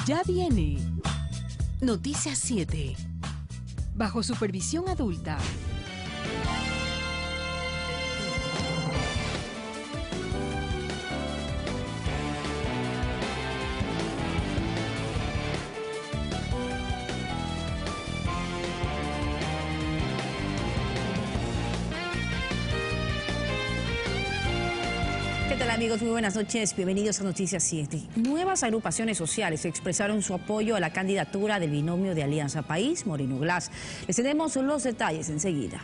Ya viene Noticias 7, bajo supervisión adulta. ¿Qué tal, amigos? Muy buenas noches, bienvenidos a Noticias 7. Nuevas agrupaciones sociales expresaron su apoyo a la candidatura del binomio de Alianza País, Moreno Glass. Les tenemos los detalles enseguida.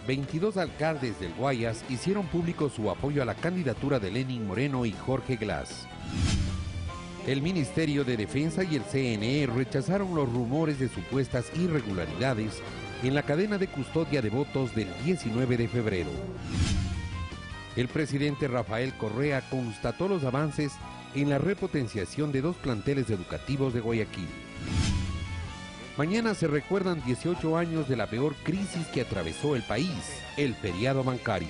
...22 alcaldes del Guayas hicieron público su apoyo a la candidatura de Lenin Moreno y Jorge Glass. El Ministerio de Defensa y el CNE rechazaron los rumores de supuestas irregularidades en la cadena de custodia de votos del 19 de febrero. El presidente Rafael Correa constató los avances en la repotenciación de 2 planteles educativos de Guayaquil. Mañana se recuerdan 18 años de la peor crisis que atravesó el país, el feriado bancario.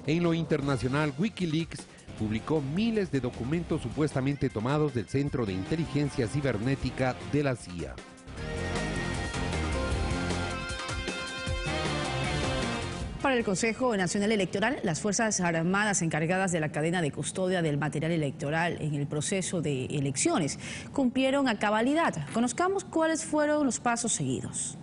En lo internacional, Wikileaks publicó miles de documentos supuestamente tomados del Centro de Inteligencia Cibernética de la CIA. Para el Consejo Nacional Electoral, las Fuerzas Armadas encargadas de la cadena de custodia del material electoral en el proceso de elecciones cumplieron a cabalidad. Conozcamos cuáles fueron los pasos seguidos.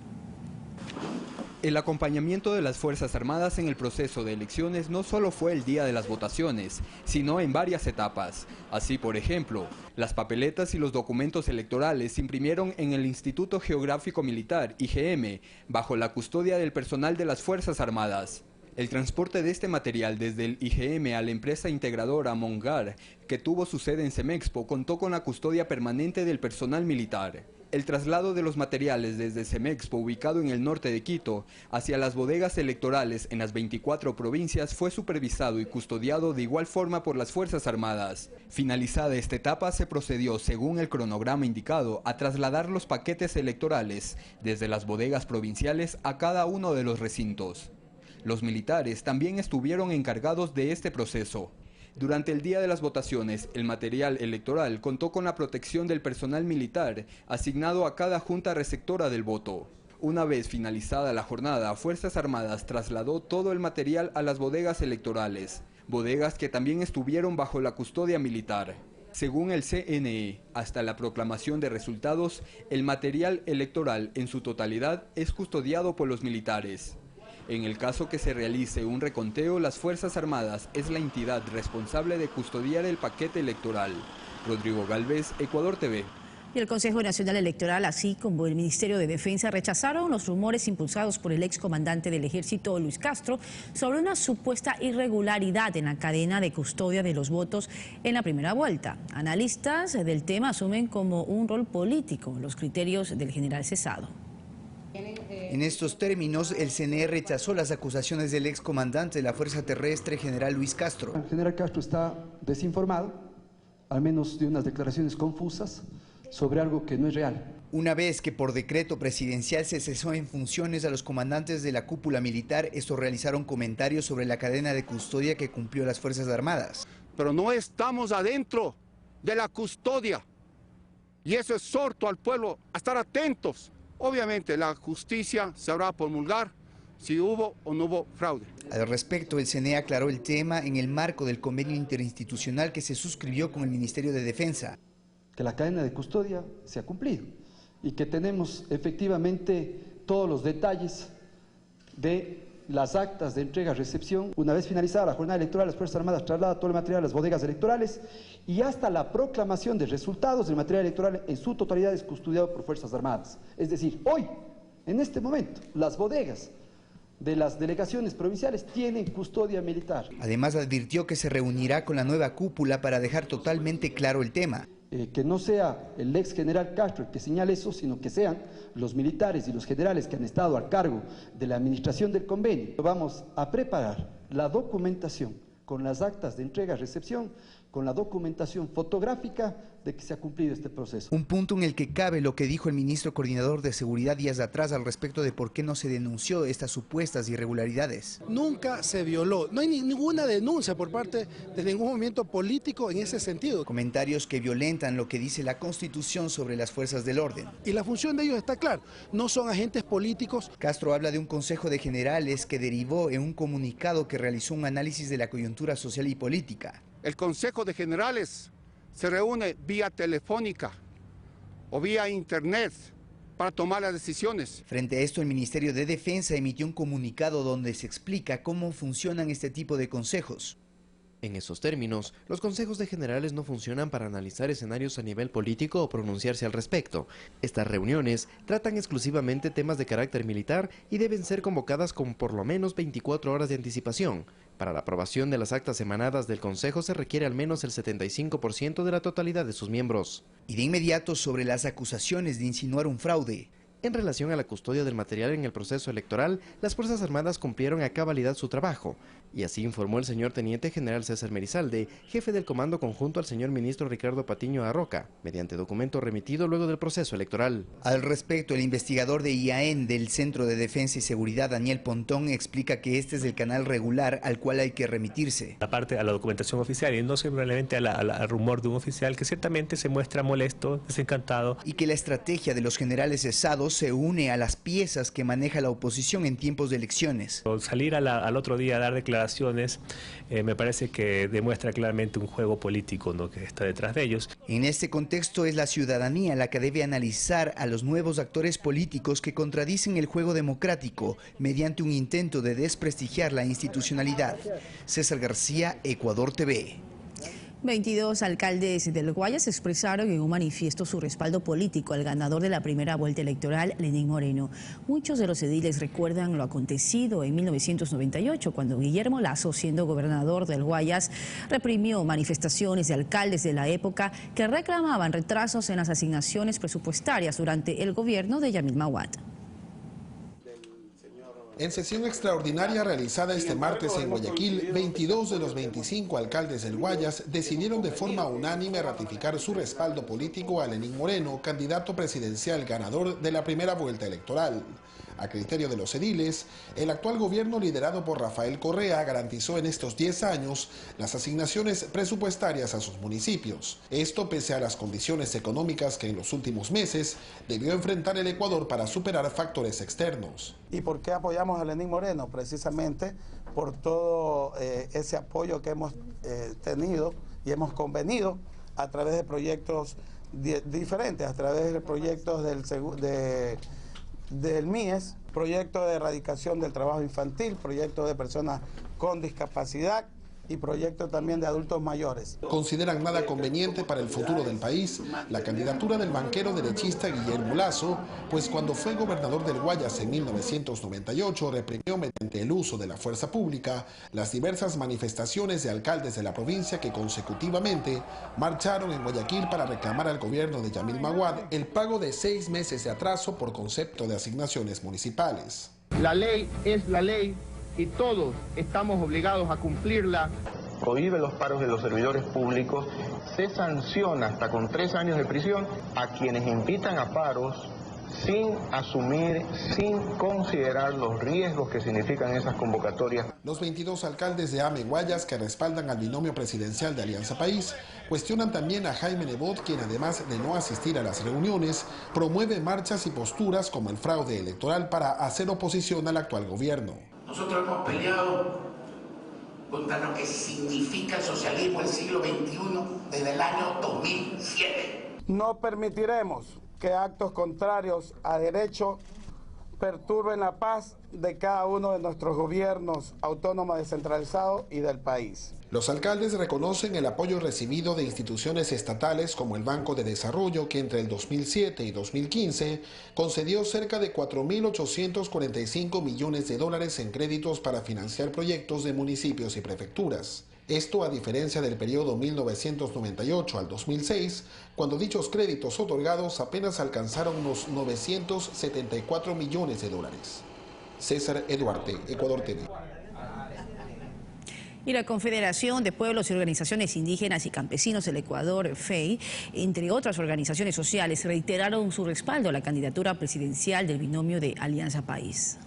El acompañamiento de las Fuerzas Armadas en el proceso de elecciones no solo fue el día de las votaciones, sino en varias etapas. Así, por ejemplo, las papeletas y los documentos electorales se imprimieron en el Instituto Geográfico Militar, IGM, bajo la custodia del personal de las Fuerzas Armadas. El transporte de este material desde el IGM a la empresa integradora Mongar, que tuvo su sede en Semexpo, contó con la custodia permanente del personal militar. El traslado de los materiales desde Semexpo, ubicado en el norte de Quito, hacia las bodegas electorales en las 24 provincias fue supervisado y custodiado de igual forma por las Fuerzas Armadas. Finalizada esta etapa, se procedió, según el cronograma indicado, a trasladar los paquetes electorales desde las bodegas provinciales a cada uno de los recintos. Los militares también estuvieron encargados de este proceso. Durante el día de las votaciones, el material electoral contó con la protección del personal militar asignado a cada junta receptora del voto. Una vez finalizada la jornada, Fuerzas Armadas trasladó todo el material a las bodegas electorales, bodegas que también estuvieron bajo la custodia militar. Según el CNE, hasta la proclamación de resultados, el material electoral en su totalidad es custodiado por los militares. En el caso que se realice un reconteo, las Fuerzas Armadas es la entidad responsable de custodiar el paquete electoral. Rodrigo Galvez, Ecuador TV. Y el Consejo Nacional Electoral, así como el Ministerio de Defensa, rechazaron los rumores impulsados por el excomandante del Ejército, Luis Castro, sobre una supuesta irregularidad en la cadena de custodia de los votos en la primera vuelta. Analistas del tema asumen como un rol político los criterios del general cesado. En estos términos, el CNE rechazó las acusaciones del excomandante de la Fuerza Terrestre, general Luis Castro. El general Castro está desinformado, al menos de unas declaraciones confusas, sobre algo que no es real. Una vez que por decreto presidencial se cesó en funciones a los comandantes de la cúpula militar, estos realizaron comentarios sobre la cadena de custodia que cumplió las Fuerzas Armadas. Pero no estamos adentro de la custodia, y eso exhorto al pueblo a estar atentos. Obviamente la justicia sabrá promulgar si hubo o no hubo fraude. Al respecto, el CNE aclaró el tema en el marco del convenio interinstitucional que se suscribió con el Ministerio de Defensa. Que la cadena de custodia se ha cumplido y que tenemos efectivamente todos los detalles de las actas de entrega-recepción. Una vez finalizada la jornada electoral, las Fuerzas Armadas trasladan todo el material a las bodegas electorales y hasta la proclamación de resultados, el material electoral en su totalidad es custodiado por Fuerzas Armadas. Es decir, hoy, en este momento, las bodegas de las delegaciones provinciales tienen custodia militar. Además, advirtió que se reunirá con la nueva cúpula para dejar totalmente claro el tema. Que no sea el ex general Castro el que señale eso, sino que sean los militares y los generales que han estado a cargo de la administración del convenio. Vamos a preparar la documentación con las actas de entrega-recepción con la documentación fotográfica de que se ha cumplido este proceso. Un punto en el que cabe lo que dijo el ministro coordinador de Seguridad días atrás al respecto de por qué no se denunció estas supuestas irregularidades. Nunca se violó, no hay ninguna denuncia por parte de ningún movimiento político en ese sentido. Comentarios que violentan lo que dice la Constitución sobre las fuerzas del orden. Y la función de ellos está clara, no son agentes políticos. Castro habla de un Consejo de Generales que derivó en un comunicado que realizó un análisis de la coyuntura social y política. El Consejo de Generales se reúne vía telefónica o vía internet para tomar las decisiones. Frente a esto, el Ministerio de Defensa emitió un comunicado donde se explica cómo funcionan este tipo de consejos. En esos términos, los consejos de generales no funcionan para analizar escenarios a nivel político o pronunciarse al respecto. Estas reuniones tratan exclusivamente temas de carácter militar y deben ser convocadas con por lo menos 24 horas de anticipación. Para la aprobación de las actas emanadas del Consejo se requiere al menos el 75% de la totalidad de sus miembros. Y de inmediato sobre las acusaciones de insinuar un fraude. En relación a la custodia del material en el proceso electoral, las Fuerzas Armadas cumplieron a cabalidad su trabajo, y así informó el señor Teniente General César Merizalde, jefe del Comando Conjunto al señor Ministro Ricardo Patiño Arroca, mediante documento remitido luego del proceso electoral. Al respecto, el investigador de IAEN del Centro de Defensa y Seguridad, Daniel Pontón, explica que este es el canal regular al cual hay que remitirse. Aparte a la documentación oficial y no simplemente al rumor de un oficial que ciertamente se muestra molesto, desencantado. Y que la estrategia de los generales cesados se une a las piezas que maneja la oposición en tiempos de elecciones. Salir al otro día a dar declaraciones me parece que demuestra claramente un juego político, ¿no?, que está detrás de ellos. En este contexto es la ciudadanía la que debe analizar a los nuevos actores políticos que contradicen el juego democrático mediante un intento de desprestigiar la institucionalidad. César García, Ecuador TV. 22 alcaldes del Guayas expresaron en un manifiesto su respaldo político al ganador de la primera vuelta electoral, Lenín Moreno. Muchos de los ediles recuerdan lo acontecido en 1998, cuando Guillermo Lasso, siendo gobernador del Guayas, reprimió manifestaciones de alcaldes de la época que reclamaban retrasos en las asignaciones presupuestarias durante el gobierno de Yamil Maguad. En sesión extraordinaria realizada este martes en Guayaquil, 22 de los 25 alcaldes del Guayas decidieron de forma unánime ratificar su respaldo político a Lenín Moreno, candidato presidencial ganador de la primera vuelta electoral. A criterio de los ediles, el actual gobierno liderado por Rafael Correa garantizó en estos 10 años las asignaciones presupuestarias a sus municipios. Esto pese a las condiciones económicas que en los últimos meses debió enfrentar el Ecuador para superar factores externos. ¿Y por qué apoyamos a Lenín Moreno? Precisamente por todo ese apoyo que hemos tenido y hemos convenido a través de proyectos diferentes, a través de proyectos del MIES, proyecto de erradicación del trabajo infantil, proyecto de personas con discapacidad y proyecto también de adultos mayores. Consideran nada conveniente para el futuro del país la candidatura del banquero derechista Guillermo Lasso, pues cuando fue gobernador del Guayas en 1998 reprimió mediante el uso de la fuerza pública las diversas manifestaciones de alcaldes de la provincia que consecutivamente marcharon en Guayaquil para reclamar al gobierno de Yamil Maguad el pago de 6 meses de atraso por concepto de asignaciones municipales. La ley es la ley y todos estamos obligados a cumplirla. Prohíbe los paros de los servidores públicos, se sanciona hasta con 3 años de prisión a quienes invitan a paros sin asumir, sin considerar los riesgos que significan esas convocatorias. Los 22 alcaldes de AME Guayas que respaldan al binomio presidencial de Alianza País cuestionan también a Jaime Nebot, quien además de no asistir a las reuniones, promueve marchas y posturas como el fraude electoral para hacer oposición al actual gobierno. Nosotros hemos peleado contra lo que significa el socialismo del siglo XXI desde el año 2007. No permitiremos que actos contrarios a derecho perturben la paz de cada uno de nuestros gobiernos autónomos descentralizados y del país. Los alcaldes reconocen el apoyo recibido de instituciones estatales como el Banco de Desarrollo, que entre el 2007 y 2015 concedió cerca de 4.845 millones de dólares en créditos para financiar proyectos de municipios y prefecturas. Esto a diferencia del periodo 1998 al 2006, cuando dichos créditos otorgados apenas alcanzaron los 974 millones de dólares. César Eduarte, Ecuador TV. Y la Confederación de Pueblos y Organizaciones Indígenas y Campesinos del Ecuador, FEI, entre otras organizaciones sociales, reiteraron su respaldo a la candidatura presidencial del binomio de Alianza País.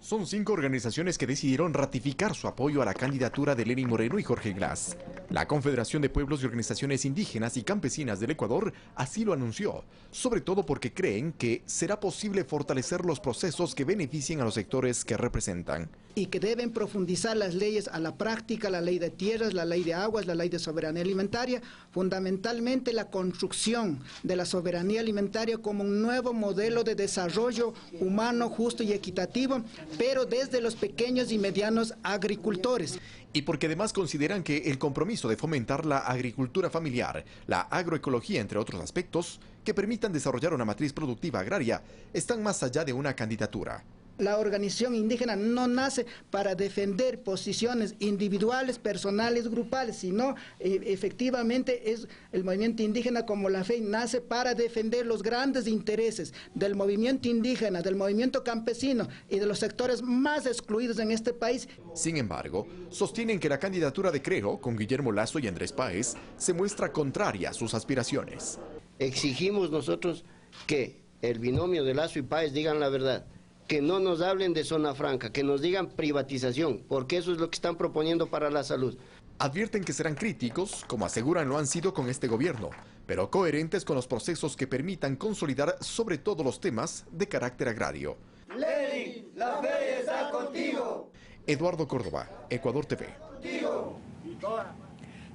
Son 5 organizaciones que decidieron ratificar su apoyo a la candidatura de Lenín Moreno y Jorge Glass. La Confederación de Pueblos y Organizaciones Indígenas y Campesinas del Ecuador así lo anunció, sobre todo porque creen que será posible fortalecer los procesos que beneficien a los sectores que representan. Y que deben profundizar las leyes a la práctica, la ley de tierras, la ley de aguas, la ley de soberanía alimentaria, fundamentalmente la construcción de la soberanía alimentaria como un nuevo modelo de desarrollo humano, justo y equitativo, pero desde los pequeños y medianos agricultores. Y porque además consideran que el compromiso de fomentar la agricultura familiar, la agroecología, entre otros aspectos, que permitan desarrollar una matriz productiva agraria, están más allá de una candidatura. La organización indígena no nace para defender posiciones individuales, personales, grupales, sino efectivamente es el movimiento indígena como la FEI nace para defender los grandes intereses del movimiento indígena, del movimiento campesino y de los sectores más excluidos en este país. Sin embargo, sostienen que la candidatura de Creo, con Guillermo Lasso y Andrés Páez, se muestra contraria a sus aspiraciones. Exigimos nosotros que el binomio de Lasso y Páez digan la verdad, que no nos hablen de zona franca, que nos digan privatización, porque eso es lo que están proponiendo para la salud. Advierten que serán críticos, como aseguran lo han sido con este gobierno, pero coherentes con los procesos que permitan consolidar sobre todo los temas de carácter agrario. Lenin, la fe está contigo. Eduardo Córdoba, Ecuador TV. Contigo.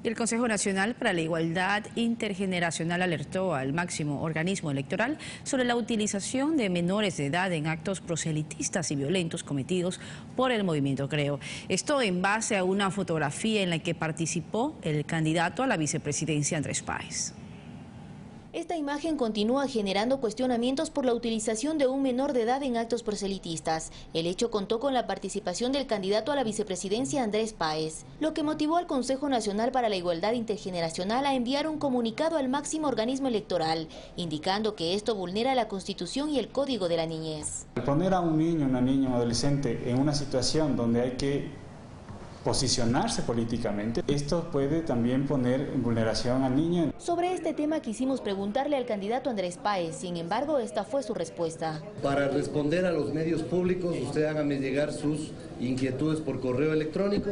Y el Consejo Nacional para la Igualdad Intergeneracional alertó al máximo organismo electoral sobre la utilización de menores de edad en actos proselitistas y violentos cometidos por el movimiento Creo. Esto en base a una fotografía en la que participó el candidato a la vicepresidencia Andrés Páez. Esta imagen continúa generando cuestionamientos por la utilización de un menor de edad en actos proselitistas. El hecho contó con la participación del candidato a la vicepresidencia Andrés Páez, lo que motivó al Consejo Nacional para la Igualdad Intergeneracional a enviar un comunicado al máximo organismo electoral, indicando que esto vulnera la Constitución y el Código de la Niñez. Al poner a un niño, una niña, un adolescente en una situación donde hay que posicionarse políticamente, esto puede también poner en vulneración al niño. Sobre este tema quisimos preguntarle al candidato Andrés Páez, sin embargo esta fue su respuesta. Para responder a los medios públicos, usted hágame llegar sus inquietudes por correo electrónico,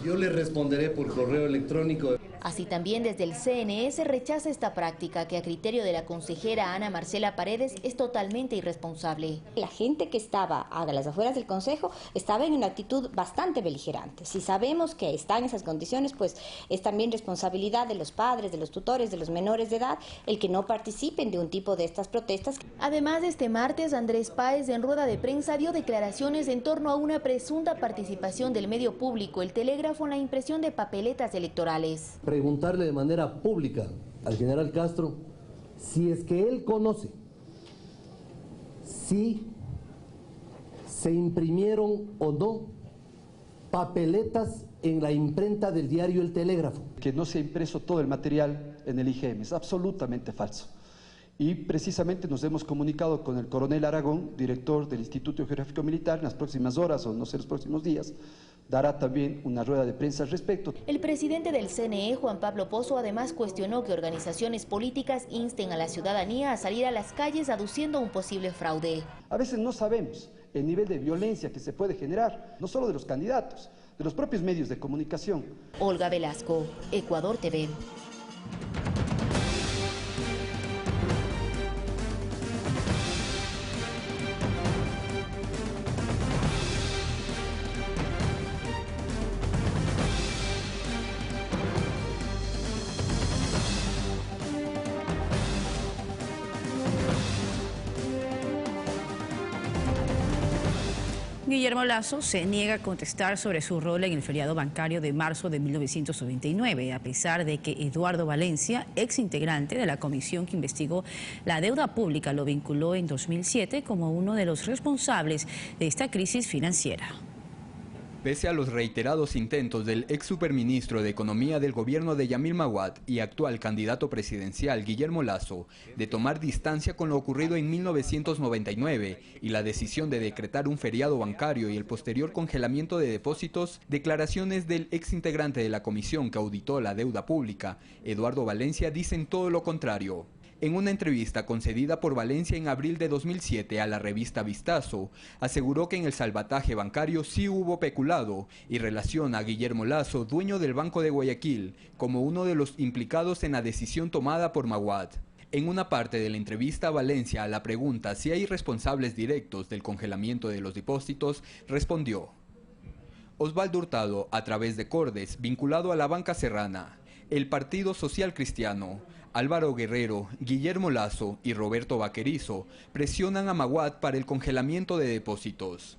yo le responderé por correo electrónico. Así también desde el CNE rechaza esta práctica que a criterio de la consejera Ana Marcela Paredes es totalmente irresponsable. La gente que estaba a las afueras del Consejo estaba en una actitud bastante beligerante. Si sabemos que está en esas condiciones, pues es también responsabilidad de los padres, de los tutores, de los menores de edad, el que no participen de un tipo de estas protestas. Además, este martes Andrés Páez en rueda de prensa dio declaraciones en torno a una presunta participación del medio público, el Telégrafo, en la impresión de papeletas electorales. Preguntarle de manera pública al general Castro si es que él conoce si se imprimieron o no papeletas en la imprenta del diario El Telégrafo. Que no se ha impreso todo el material en el IGM, es absolutamente falso. Y precisamente nos hemos comunicado con el coronel Aragón, director del Instituto Geográfico Militar, en las próximas horas o no sé, los próximos días, dará también una rueda de prensa al respecto. El presidente del CNE, Juan Pablo Pozo, además cuestionó que organizaciones políticas insten a la ciudadanía a salir a las calles aduciendo un posible fraude. A veces no sabemos el nivel de violencia que se puede generar, no solo de los candidatos, de los propios medios de comunicación. Olga Velasco, Ecuador TV. Guillermo Lasso se niega a contestar sobre su rol en el feriado bancario de marzo de 1999, a pesar de que Eduardo Valencia, ex integrante de la comisión que investigó la deuda pública, lo vinculó en 2007 como uno de los responsables de esta crisis financiera. Pese a los reiterados intentos del ex superministro de Economía del gobierno de Yamil Maguad y actual candidato presidencial Guillermo Lasso de tomar distancia con lo ocurrido en 1999 y la decisión de decretar un feriado bancario y el posterior congelamiento de depósitos, declaraciones del ex integrante de la comisión que auditó la deuda pública, Eduardo Valencia, dicen todo lo contrario. En una entrevista concedida por Valencia en abril de 2007 a la revista Vistazo, aseguró que en el salvataje bancario sí hubo peculado y relaciona a Guillermo Lasso, dueño del Banco de Guayaquil, como uno de los implicados en la decisión tomada por Maguad. En una parte de la entrevista a Valencia a la pregunta si hay responsables directos del congelamiento de los depósitos, respondió: Osvaldo Hurtado, a través de Cordes, vinculado a la banca serrana, el Partido Social Cristiano, Álvaro Guerrero, Guillermo Lasso y Roberto Vaquerizo presionan a Maguad para el congelamiento de depósitos.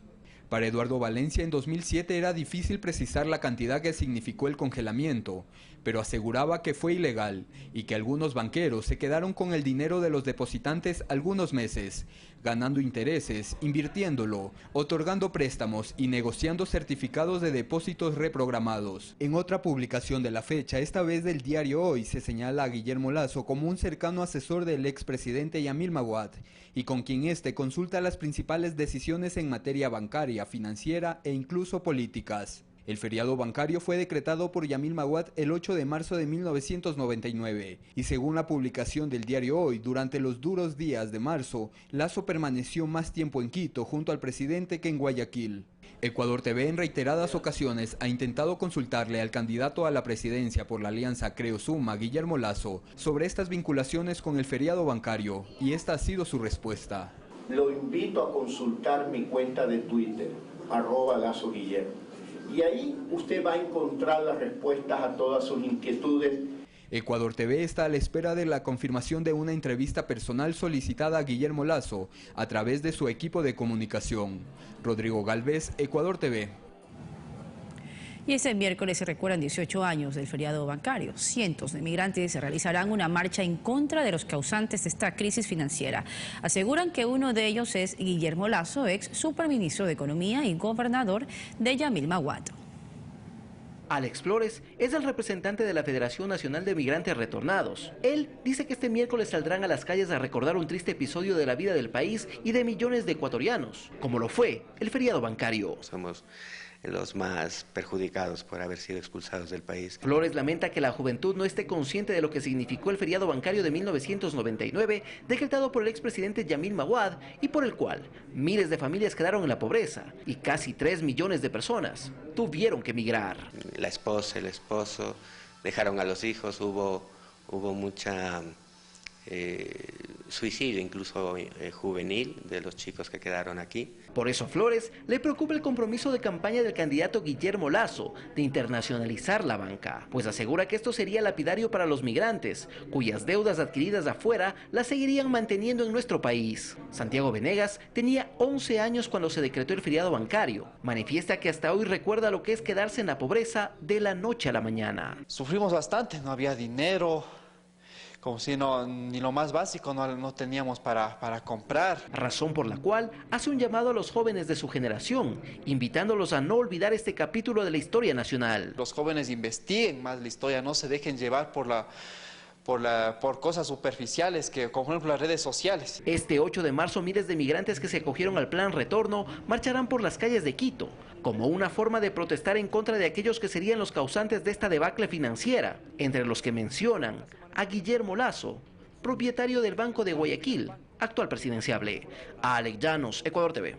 Para Eduardo Valencia en 2007 era difícil precisar la cantidad que significó el congelamiento, pero aseguraba que fue ilegal y que algunos banqueros se quedaron con el dinero de los depositantes algunos meses, ganando intereses, invirtiéndolo, otorgando préstamos y negociando certificados de depósitos reprogramados. En otra publicación de la fecha, esta vez del diario Hoy, se señala a Guillermo Lasso como un cercano asesor del expresidente Yamil Maguad y con quien éste consulta las principales decisiones en materia bancaria, financiera e incluso políticas. El feriado bancario fue decretado por Yamil Maguad el 8 de marzo de 1999 y según la publicación del diario Hoy, durante los duros días de marzo, Lasso permaneció más tiempo en Quito junto al presidente que en Guayaquil. Ecuador TV en reiteradas ocasiones ha intentado consultarle al candidato a la presidencia por la alianza Creo Suma, Guillermo Lasso, sobre estas vinculaciones con el feriado bancario y esta ha sido su respuesta. Lo invito a consultar mi cuenta de Twitter, @LassoGuillermo. Y ahí usted va a encontrar las respuestas a todas sus inquietudes. Ecuador TV está a la espera de la confirmación de una entrevista personal solicitada a Guillermo Lasso a través de su equipo de comunicación. Rodrigo Galvez, Ecuador TV. Y este miércoles se recuerdan 18 años del feriado bancario. Cientos de migrantes realizarán una marcha en contra de los causantes de esta crisis financiera. Aseguran que uno de ellos es Guillermo Lasso, ex superministro de Economía y gobernador de Yamil Maguad. Alex Flores es el representante de la Federación Nacional de Migrantes Retornados. Él dice que este miércoles saldrán a las calles a recordar un triste episodio de la vida del país y de millones de ecuatorianos, como lo fue el feriado bancario. Somos los más perjudicados por haber sido expulsados del país. Flores lamenta que la juventud no esté consciente de lo que significó el feriado bancario de 1999, decretado por el expresidente Yamil Maguad y por el cual miles de familias quedaron en la pobreza y casi 3 millones de personas tuvieron que emigrar. La esposa, el esposo, dejaron a los hijos, hubo mucha suicidio, incluso juvenil, de los chicos que quedaron aquí. Por eso a Flores le preocupa el compromiso de campaña del candidato Guillermo Lasso de internacionalizar la banca, pues asegura que esto sería lapidario para los migrantes, cuyas deudas adquiridas afuera las seguirían manteniendo en nuestro país. Santiago Venegas tenía 11 años cuando se decretó el feriado bancario. Manifiesta que hasta hoy recuerda lo que es quedarse en la pobreza de la noche a la mañana. Sufrimos bastante, no había dinero, como si ni lo más básico no teníamos para comprar. Razón por la cual hace un llamado a los jóvenes de su generación, invitándolos a no olvidar este capítulo de la historia nacional. Los jóvenes investiguen más la historia, no se dejen llevar por cosas superficiales, que como por ejemplo las redes sociales. Este 8 de marzo miles de migrantes que se acogieron al plan retorno marcharán por las calles de Quito, como una forma de protestar en contra de aquellos que serían los causantes de esta debacle financiera, entre los que mencionan a Guillermo Lasso, propietario del Banco de Guayaquil, actual presidenciable. Alex Llanos, Ecuador TV.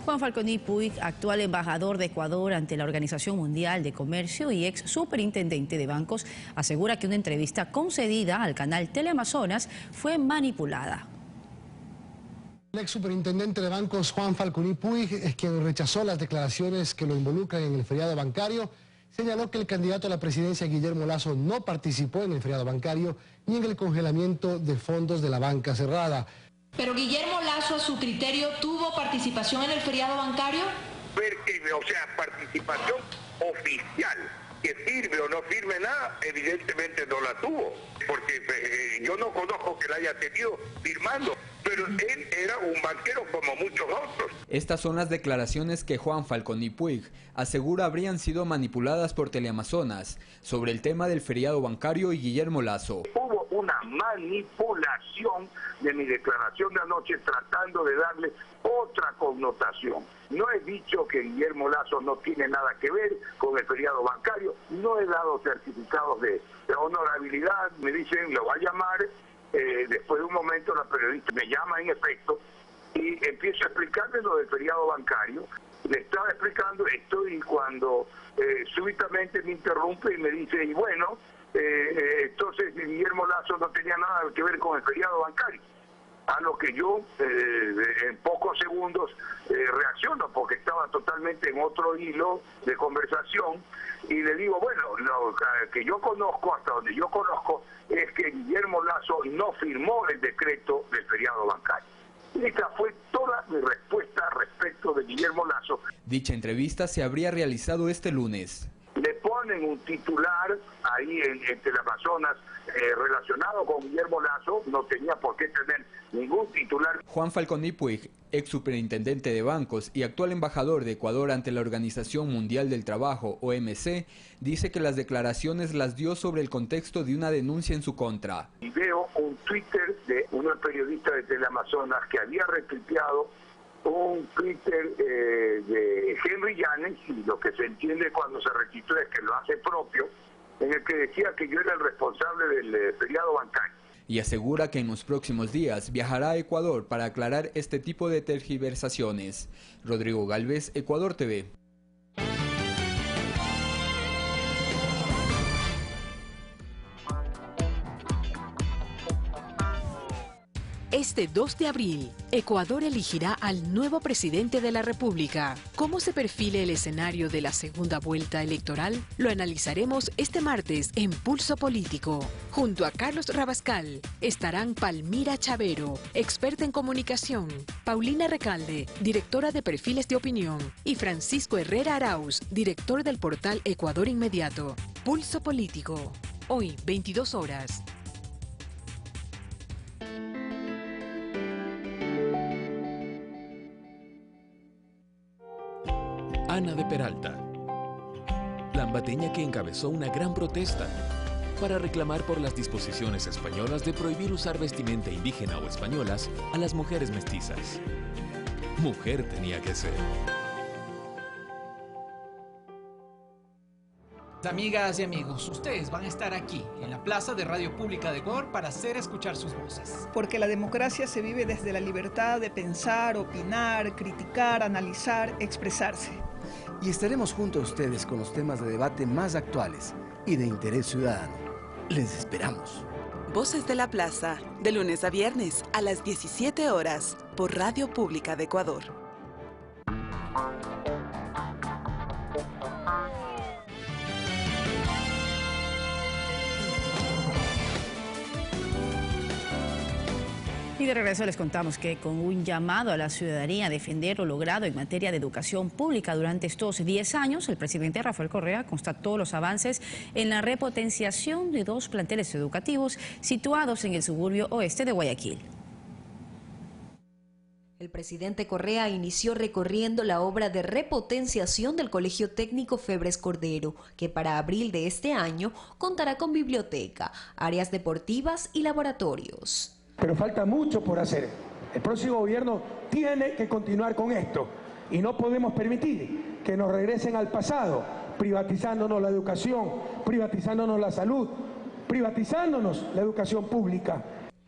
Juan Falconi Puig, actual embajador de Ecuador ante la Organización Mundial de Comercio y ex superintendente de bancos, asegura que una entrevista concedida al canal Teleamazonas fue manipulada. El ex superintendente de bancos Juan Falconi Puig es quien rechazó las declaraciones que lo involucran en el feriado bancario señaló que el candidato a la presidencia, Guillermo Lasso, no participó en el feriado bancario ni en el congelamiento de fondos de la banca cerrada. Pero Guillermo Lasso, a su criterio, ¿tuvo participación en el feriado bancario? O sea, participación oficial, que firme o no firme nada, evidentemente no la tuvo, porque yo no conozco que la haya tenido firmando, pero él era un banquero como muchos otros. Estas son las declaraciones que Juan Falcón y Puig asegura habrían sido manipuladas por Teleamazonas sobre el tema del feriado bancario y Guillermo Lasso. Hubo una manipulación de mi declaración de anoche tratando de darle otra connotación. No he dicho que Guillermo Lasso no tiene nada que ver con el feriado bancario, no he dado certificados de honorabilidad, me dicen, lo va a llamar, después de un momento la periodista me llama en efecto y empiezo a explicarle lo del feriado bancario, le estaba explicando esto y cuando súbitamente me interrumpe y me dice, y bueno, entonces Guillermo Lasso no tenía nada que ver con el feriado bancario. A lo que yo en pocos segundos reacciono porque estaba totalmente en otro hilo de conversación y le digo, bueno, lo que yo conozco, hasta donde yo conozco, es que Guillermo Lasso no firmó el decreto del feriado bancario. Esta fue toda mi respuesta respecto de Guillermo Lasso. Dicha entrevista se habría realizado este lunes. Le ponen un titular ahí en Teleamazonas relacionado con Guillermo Lasso, no tenía por qué tener ningún titular. Juan Falcón y Puig, ex superintendente de bancos y actual embajador de Ecuador ante la Organización Mundial del Trabajo, OMC, dice que las declaraciones las dio sobre el contexto de una denuncia en su contra. Y veo un Twitter de un periodista de Teleamazonas que había retuiteado un Twitter de Henry Llanes, y lo que se entiende cuando se retuitea es que lo hace propio, en el que decía que yo era el responsable del feriado bancario. Y asegura que en los próximos días viajará a Ecuador para aclarar este tipo de tergiversaciones. Rodrigo Galvez, Ecuador TV. Este 2 de abril, Ecuador elegirá al nuevo presidente de la República. ¿Cómo se perfila el escenario de la segunda vuelta electoral? Lo analizaremos este martes en Pulso Político. Junto a Carlos Rabascal estarán Palmira Chavero, experta en comunicación, Paulina Recalde, directora de Perfiles de Opinión, y Francisco Herrera Arauz, director del portal Ecuador Inmediato. Pulso Político. Hoy, 22 horas. Ana de Peralta, lambateña que encabezó una gran protesta para reclamar por las disposiciones españolas de prohibir usar vestimenta indígena o españolas a las mujeres mestizas. Mujer tenía que ser. Amigas y amigos, ustedes van a estar aquí, en la Plaza de Radio Pública de Ecuador, para hacer escuchar sus voces. Porque la democracia se vive desde la libertad de pensar, opinar, criticar, analizar, expresarse. Y estaremos junto a ustedes con los temas de debate más actuales y de interés ciudadano. Les esperamos. Voces de la Plaza, de lunes a viernes a las 17 horas, por Radio Pública de Ecuador. Y de regreso les contamos que con un llamado a la ciudadanía a defender lo logrado en materia de educación pública durante estos 10 años, el presidente Rafael Correa constató los avances en la repotenciación de 2 planteles educativos situados en el suburbio oeste de Guayaquil. El presidente Correa inició recorriendo la obra de repotenciación del Colegio Técnico Febres Cordero, que para abril de este año contará con biblioteca, áreas deportivas y laboratorios. Pero falta mucho por hacer. El próximo gobierno tiene que continuar con esto y no podemos permitir que nos regresen al pasado, privatizándonos la educación, privatizándonos la salud, privatizándonos la educación pública.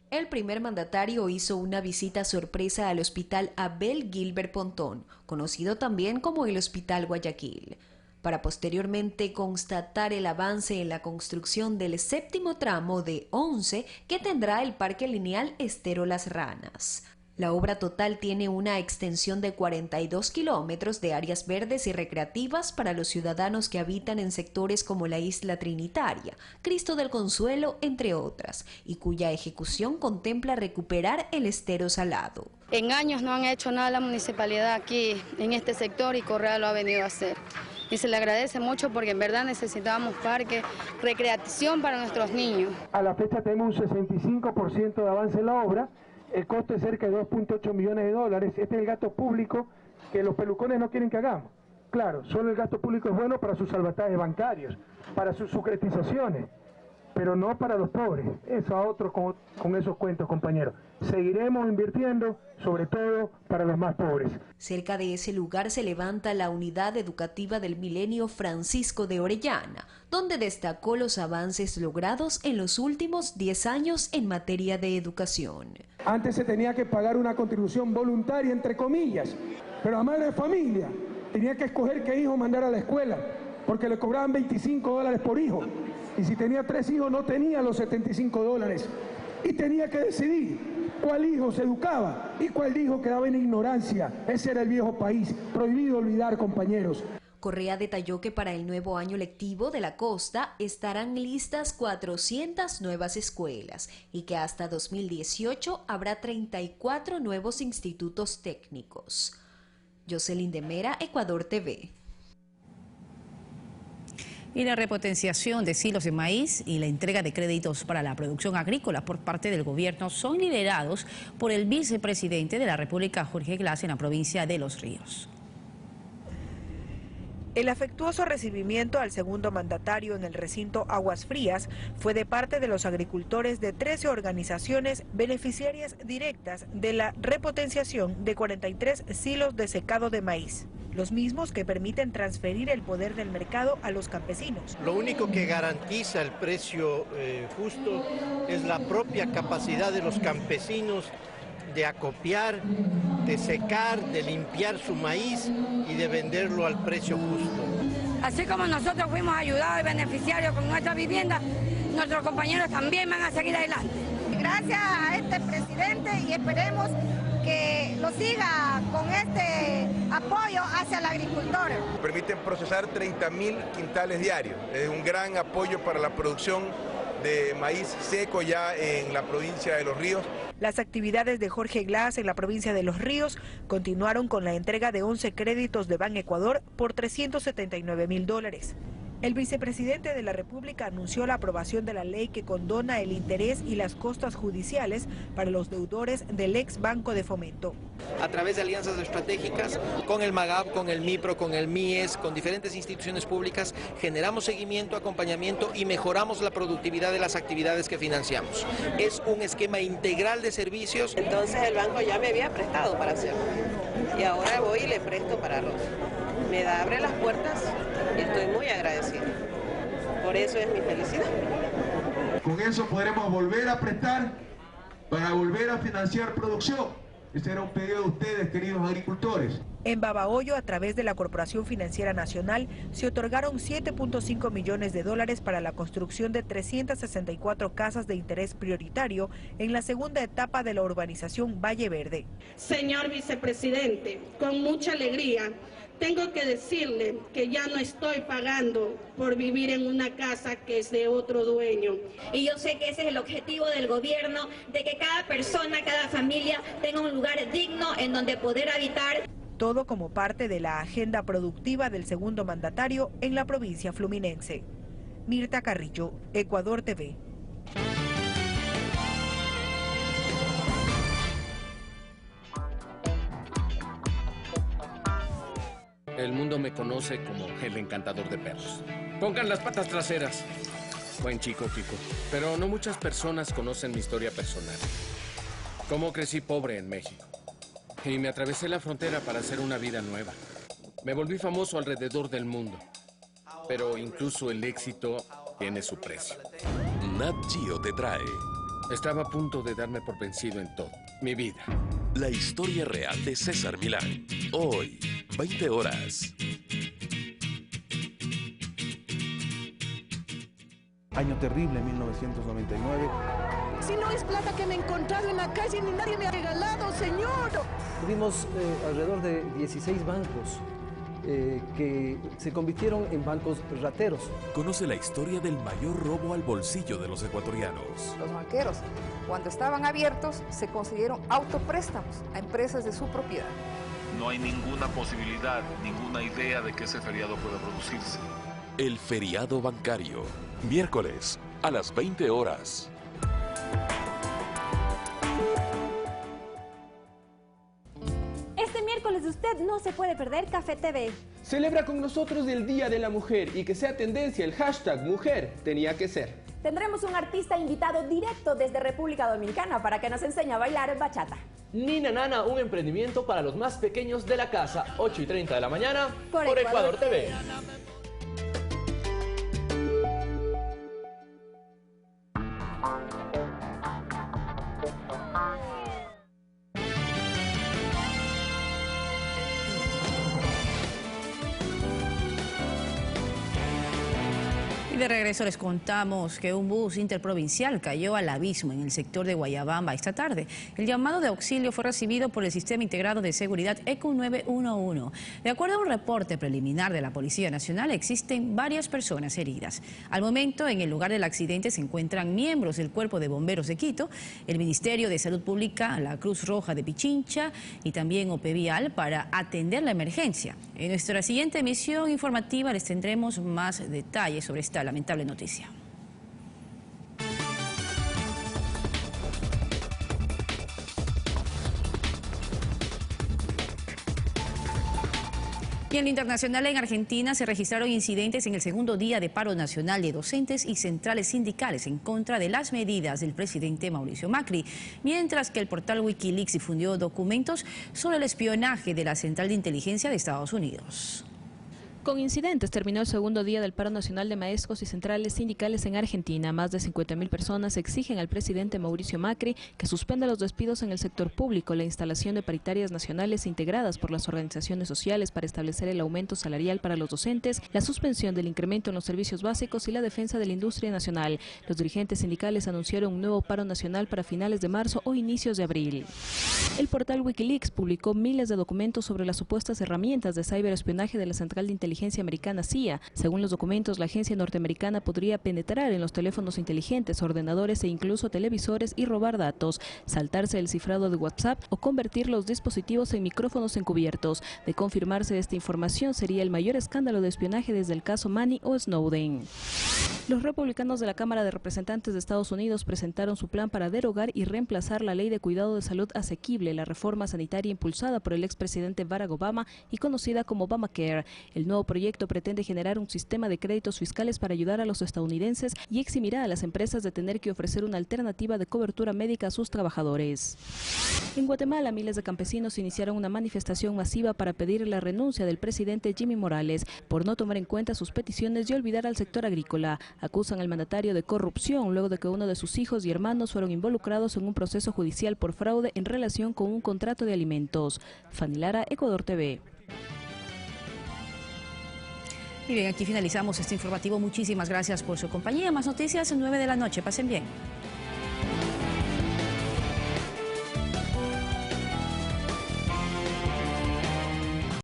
El primer mandatario hizo una visita sorpresa al Hospital Abel Gilbert Pontón, conocido también como el Hospital Guayaquil, para posteriormente constatar el avance en la construcción del 7º tramo de 11 que tendrá el Parque Lineal Estero Las Ranas. La obra total tiene una extensión de 42 kilómetros de áreas verdes y recreativas para los ciudadanos que habitan en sectores como la Isla Trinitaria, Cristo del Consuelo, entre otras, y cuya ejecución contempla recuperar el estero salado. En años no han hecho nada la municipalidad aquí en este sector y Correa lo ha venido a hacer. Y se le agradece mucho porque en verdad necesitábamos parque, recreación para nuestros niños. A la fecha tenemos un 65% de avance en la obra. El costo es cerca de 2.8 millones de dólares. Este es el gasto público que los pelucones no quieren que hagamos. Claro, solo el gasto público es bueno para sus salvatajes bancarios, para sus sucretizaciones, pero no para los pobres. Eso a otros con esos cuentos, compañeros. Seguiremos invirtiendo, sobre todo para los más pobres. Cerca de ese lugar se levanta la unidad educativa del Milenio Francisco de Orellana, donde destacó los avances logrados en los últimos 10 años en materia de educación. Antes se tenía que pagar una contribución voluntaria, entre comillas, pero la madre de familia tenía que escoger qué hijo mandar a la escuela, porque le cobraban $25 por hijo. Y si tenía 3 hijos no tenía los $75. Y tenía que decidir cuál hijo se educaba y cuál hijo quedaba en ignorancia. Ese era el viejo país. Prohibido olvidar, compañeros. Correa detalló que para el nuevo año lectivo de la costa estarán listas 400 nuevas escuelas y que hasta 2018 habrá 34 nuevos institutos técnicos. Jocelyn de Mera, Ecuador TV. Y la repotenciación de silos de maíz y la entrega de créditos para la producción agrícola por parte del gobierno son liderados por el vicepresidente de la República, Jorge Glass, en la provincia de Los Ríos. El afectuoso recibimiento al segundo mandatario en el recinto Aguas Frías fue de parte de los agricultores de 13 organizaciones beneficiarias directas de la repotenciación de 43 silos de secado de maíz, los mismos que permiten transferir el poder del mercado a los campesinos. Lo único que garantiza el precio justo es la propia capacidad de los campesinos de acopiar, de secar, de limpiar su maíz y de venderlo al precio justo. Así como nosotros fuimos ayudados y beneficiarios con nuestra vivienda, nuestros compañeros también van a seguir adelante. Gracias a este presidente y esperemos que lo siga con este apoyo hacia el agricultor. Permiten procesar 30.000 quintales diarios. Es un gran apoyo para la producción de maíz seco ya en la provincia de Los Ríos. Las actividades de Jorge Glass en la provincia de Los Ríos continuaron con la entrega de 11 créditos de Ban Ecuador por $379.000. El vicepresidente de la República anunció la aprobación de la ley que condona el interés y las costas judiciales para los deudores del ex Banco de Fomento. A través de alianzas estratégicas con el MAGAP, con el MIPRO, con el MIES, con diferentes instituciones públicas, generamos seguimiento, acompañamiento y mejoramos la productividad de las actividades que financiamos. Es un esquema integral de servicios. Entonces el banco ya me había prestado para hacerlo y ahora voy y le presto para arroz. Me abre las puertas y estoy muy agradecida. Por eso es mi felicidad. Con eso podremos volver a prestar para volver a financiar producción. Ese era un pedido de ustedes, queridos agricultores. En Babahoyo, a través de la Corporación Financiera Nacional, se otorgaron $7.5 millones para la construcción de 364 casas de interés prioritario en la segunda etapa de la urbanización Valle Verde. Señor vicepresidente, con mucha alegría tengo que decirle que ya no estoy pagando por vivir en una casa que es de otro dueño. Y yo sé que ese es el objetivo del gobierno, de que cada persona, cada familia tenga un lugar digno en donde poder habitar. Todo como parte de la agenda productiva del segundo mandatario en la provincia fluminense. Mirta Carrillo, Ecuador TV. El mundo me conoce como el encantador de perros. Pongan las patas traseras. Buen chico, Kiko. Pero no muchas personas conocen mi historia personal. Cómo crecí pobre en México. Y me atravesé la frontera para hacer una vida nueva. Me volví famoso alrededor del mundo. Pero incluso el éxito tiene su precio. Nat Geo te trae. Estaba a punto de darme por vencido en todo. Mi vida. La historia real de César Milán. Hoy, 20 horas. Año terrible, 1999. Si no es plata que me he encontrado en la calle ni nadie me ha regalado, señor. Tuvimos alrededor de 16 bancos que se convirtieron en bancos rateros. Conoce la historia del mayor robo al bolsillo de los ecuatorianos. Los banqueros, cuando estaban abiertos, se consiguieron autopréstamos a empresas de su propiedad. No hay ninguna posibilidad, ninguna idea de que ese feriado pueda producirse. El feriado bancario, miércoles a las 20 horas. Este miércoles usted no se puede perder Café TV. Celebra con nosotros el Día de la Mujer y que sea tendencia el hashtag Mujer Tenía que Ser. Tendremos un artista invitado directo desde República Dominicana para que nos enseñe a bailar bachata. Nina Nana, un emprendimiento para los más pequeños de la casa, 8:30 de la mañana por Ecuador TV. De regreso les contamos que un bus interprovincial cayó al abismo en el sector de Guayabamba esta tarde. El llamado de auxilio fue recibido por el Sistema Integrado de Seguridad ECU 911. De acuerdo a un reporte preliminar de la Policía Nacional, existen varias personas heridas. Al momento, en el lugar del accidente se encuentran miembros del Cuerpo de Bomberos de Quito, el Ministerio de Salud Pública, la Cruz Roja de Pichincha y también OPEVIAL para atender la emergencia. En nuestra siguiente emisión informativa les tendremos más detalles sobre esta lamentable noticia. Y en lo internacional, en Argentina se registraron incidentes en el segundo día de paro nacional de docentes y centrales sindicales en contra de las medidas del presidente Mauricio Macri, mientras que el portal Wikileaks difundió documentos sobre el espionaje de la Central de Inteligencia de Estados Unidos. Con incidentes terminó el segundo día del paro nacional de maestros y centrales sindicales en Argentina. Más de 50.000 personas exigen al presidente Mauricio Macri que suspenda los despidos en el sector público, la instalación de paritarias nacionales integradas por las organizaciones sociales para establecer el aumento salarial para los docentes, la suspensión del incremento en los servicios básicos y la defensa de la industria nacional. Los dirigentes sindicales anunciaron un nuevo paro nacional para finales de marzo o inicios de abril. El portal Wikileaks publicó miles de documentos sobre las supuestas herramientas de ciberespionaje de la Central de Inteligencia Americana CIA. Según los documentos, la agencia norteamericana podría penetrar en los teléfonos inteligentes, ordenadores e incluso televisores y robar datos, saltarse el cifrado de WhatsApp o convertir los dispositivos en micrófonos encubiertos. De confirmarse esta información, sería el mayor escándalo de espionaje desde el caso Manny o Snowden. Los republicanos de la Cámara de Representantes de Estados Unidos presentaron su plan para derogar y reemplazar la Ley de Cuidado de Salud Asequible, la reforma sanitaria impulsada por el expresidente Barack Obama y conocida como Obamacare. El nuevo proyecto pretende generar un sistema de créditos fiscales para ayudar a los estadounidenses y eximirá a las empresas de tener que ofrecer una alternativa de cobertura médica a sus trabajadores. En Guatemala, miles de campesinos iniciaron una manifestación masiva para pedir la renuncia del presidente Jimmy Morales por no tomar en cuenta sus peticiones y olvidar al sector agrícola. Acusan al mandatario de corrupción luego de que uno de sus hijos y hermanos fueron involucrados en un proceso judicial por fraude en relación con un contrato de alimentos. Fanny Lara, Ecuador TV. Y bien, aquí finalizamos este informativo. Muchísimas gracias por su compañía. Más noticias 9 de la noche. Pasen bien.